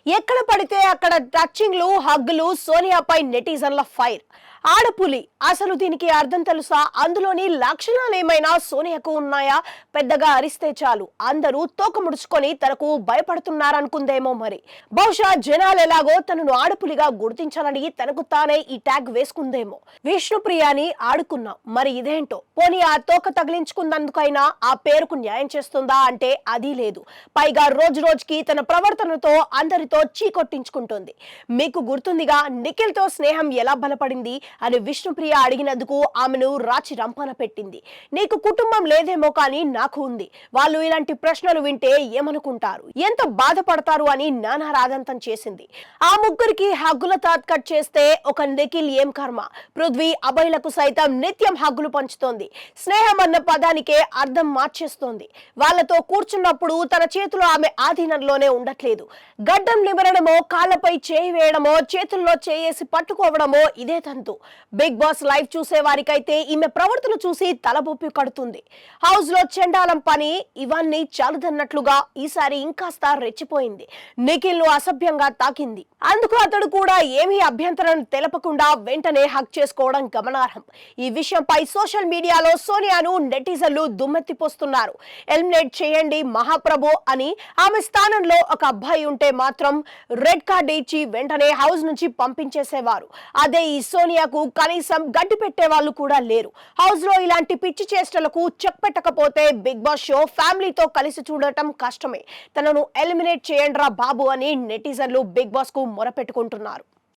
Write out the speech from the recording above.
ఎక్కడ పడితే అక్కడ టచింగ్లు హగ్గులు సోనియాపై నెటిజన్ల ఫైర్. ఆడపులి అసలు దీనికి అర్థం తెలుసా? అందులోని లక్షణాలు ఏమైనా సోనియాకు ఉన్నాయా? పెద్దగా అరిస్తే చాలు అందరూ తోక ముడుచుకొని తనకు భయపడుతున్నారనుకుందేమో. మరి బహుశా జనాలు ఎలాగో తనను ఆడపులిగా గుర్తించాలని తనకు తానే ఈ ట్యాగ్ వేసుకుందేమో. విష్ణుప్రియాని ఆడుకున్నాం, మరి ఇదేంటో. పోనీ ఆ తోక తగిలించుకున్నందుకైనా ఆ పేరుకు న్యాయం చేస్తుందా అంటే అది లేదు. పైగా రోజు రోజుకి తన ప్రవర్తనతో అందరితో చీకొట్టించుకుంటుంది. మీకు గుర్తుందిగా నిఖిల్ తో స్నేహం ఎలా బలపడింది అని విష్ణుప్రియ అడిగినందుకు ఆమెను రాచి రంపాన పెట్టింది. నీకు కుటుంబం లేదేమో కానీ నాకు ఉంది. వాళ్ళు ఇలాంటి ప్రశ్నలు వింటే ఏమనుకుంటారు, ఎంత బాధపడతారు అని నానా రాదంతం చేసింది. ఆ ముగ్గురికి హగ్గుల తాత్ కట్ చేస్తే ఒక నిఖిల్ ఏం కర్మ. పృథ్వీ అభయలకు సైతం నిత్యం హగ్గులు పంచుతోంది. స్నేహం అన్న పదానికే అర్థం మార్చేస్తోంది. వాళ్లతో కూర్చున్నప్పుడు తన చేతులు ఆమె ఆధీనంలోనే ఉండట్లేదు. గడ్డం నిమరడమో, కాళ్లపై చేయి వేయడమో, చేతుల్లో చేయేసి పట్టుకోవడమో ఇదే తంతు. బిగ్ బాస్ లైవ్ చూసే వారికైతే ఈమె ప్రవర్తన చూసి తలబొప్పి కడుతుంది. హౌస్ లో చెండాలం పని ఇవన్నీ చాలుదన్నట్లుగా ఈసారి ఇంకాస్త రెచ్చిపోయింది. నిఖిల్ ను అసభ్యంగా తాకింది. అందుకు అతడు కూడా ఏమీ అభ్యంతరం తెలపకుండా వెంటనే హక్ చేసుకోవడం గమనార్హం. ఈ విషయంపై సోషల్ మీడియాలో సోనియాను నెటిజన్లు దుమ్మెత్తిపోస్తున్నారు. ఎలిమినేట్ చేయండి మహాప్రభు అని. ఆమె స్థానంలో ఒక అబ్బాయి ఉంటే మాత్రం రెడ్ కార్డ్ ఇచ్చి వెంటనే హౌస్ నుంచి పంపించేసేవారు. అదే ఈ సోనియాకు కనీసం గడ్డి పెట్టే వాళ్ళు కూడా లేరు. హౌస్ లో ఇలాంటి పిచ్చి చేష్టలకు చెక్ పెట్టకపోతే బిగ్ బాస్ షో ఫ్యామిలీతో కలిసి చూడటం కష్టమే. తనను ఎలిమినేట్ చేయండి రా బాబు అని నెటిజన్లు బిగ్ బాస్ కు మొరపెట్టుకుంటున్నారు.